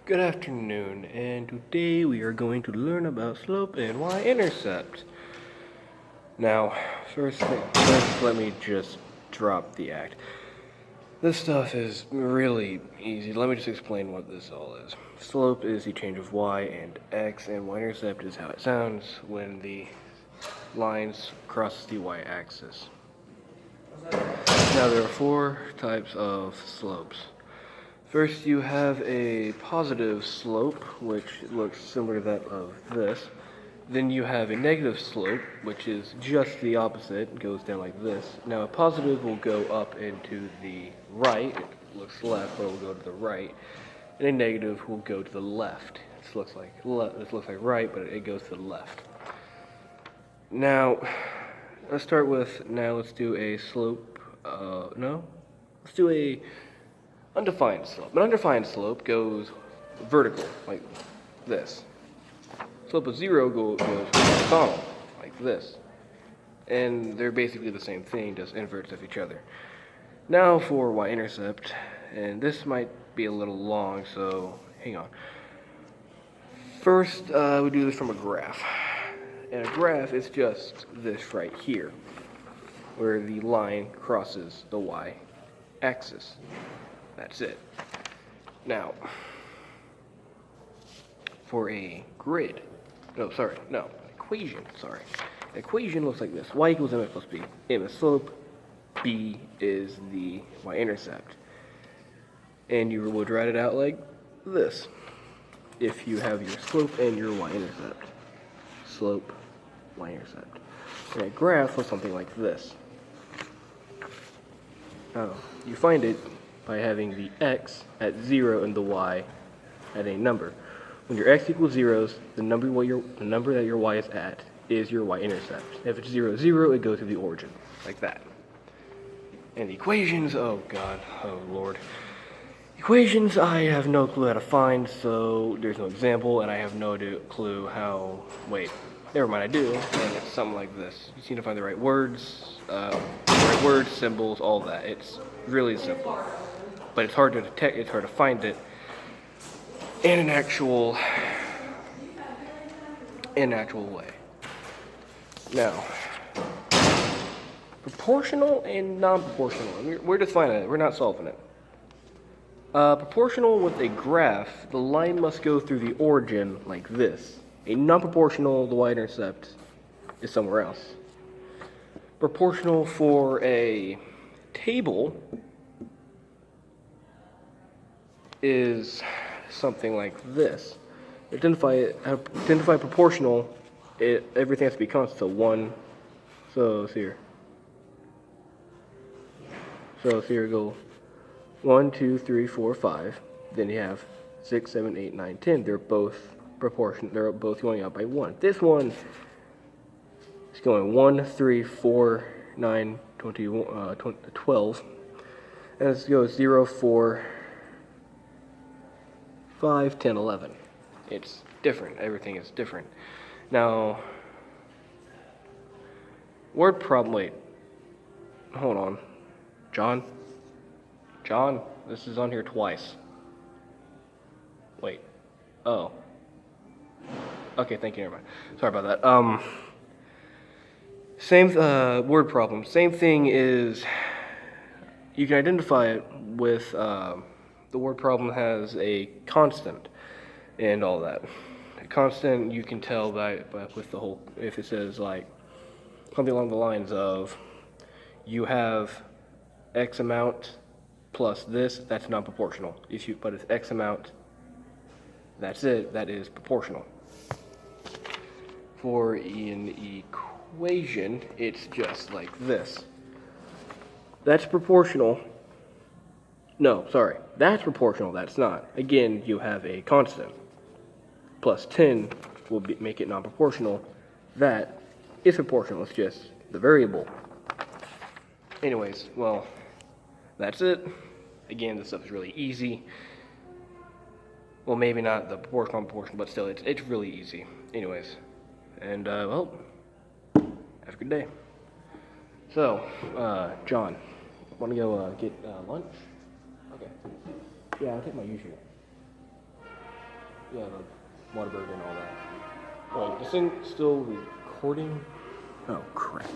Good afternoon, and today we are going to learn about slope and y-intercept. Now, first, let me just drop the act. This stuff is really easy. Let me just explain what this all is. Slope is the change of y and x, and y-intercept is how it sounds when the lines cross the y-axis. Now, there are four types of slopes. First, you have a positive slope, which looks similar to that of this. Then you have a negative slope, which is just the opposite. It goes down like this. Now, a positive will go up and to the right. It looks left, but it will go to the right. And a negative will go to the left. This looks like right, but it goes to the left. Now, let's do a slope. Let's do a undefined slope. An undefined slope goes vertical, like this. Slope of 0 goes horizontal, like this. And they're basically the same thing, just inverts of each other. Now for y-intercept, and this might be a little long, so hang on. First, we do this from a graph. And a graph is just this right here, where the line crosses the y-axis. That's it. Now, for a equation, An equation looks like this. Y equals mx plus b. M is slope, b is the y-intercept. And you would write it out like this. If you have your slope and your y-intercept. Slope, y-intercept. And a graph looks something like this. You find it by having the x at 0 and the y at a number. When your x equals 0, the number that your y is at is your y-intercept. If it's 0, 0, it goes to the origin, like that. And the equations, oh lord. Equations, I have no clue how to find, so there's no example, and I have no clue how, never mind, I do, and it's something like this. You just need to find the right words, symbols, all that. It's really simple. But it's hard to detect, it's hard to find it in an actual way. Now, proportional and non-proportional. We're just finding it, we're not solving it. Proportional with a graph, the line must go through the origin like this. A non-proportional, the y-intercept is somewhere else. Proportional for a table is something like this. Identify proportional, everything has to be constant, so 1, so it's here. So it's here go 1, 2, 3, 4, 5, then you have 6, 7, 8, 9, 10. They're both proportional, they're both going up by 1. This one is going 1, 3, 4, 9, 12, and this goes 0, 4, 5, 10, 11. It's different. Everything is different. Now, word problem. Hold on. John, this is on here twice. Oh. Okay, thank you, never mind. Sorry about that. Same word problem. Same thing is, you can identify it with, the word problem has a constant and all that. A constant you can tell by with the whole, if it says like something along the lines of you have X amount plus this, that's non-proportional. But it's X amount, that's it, that is proportional. For an equation, it's just like this. That's proportional. No, sorry, that's proportional, that's not. Again, you have a constant. Plus 10 will make it non-proportional. That is proportional, it's just the variable. Anyways, well, that's it. Again, this stuff is really easy. Well, maybe not the proportional, but still, it's really easy. Anyways, and well, have a good day. So, John, want to go get lunch? Okay. Yeah, I'll take my usual. yeah, the Whataburger and all that. Wait, this thing still recording? Oh crap.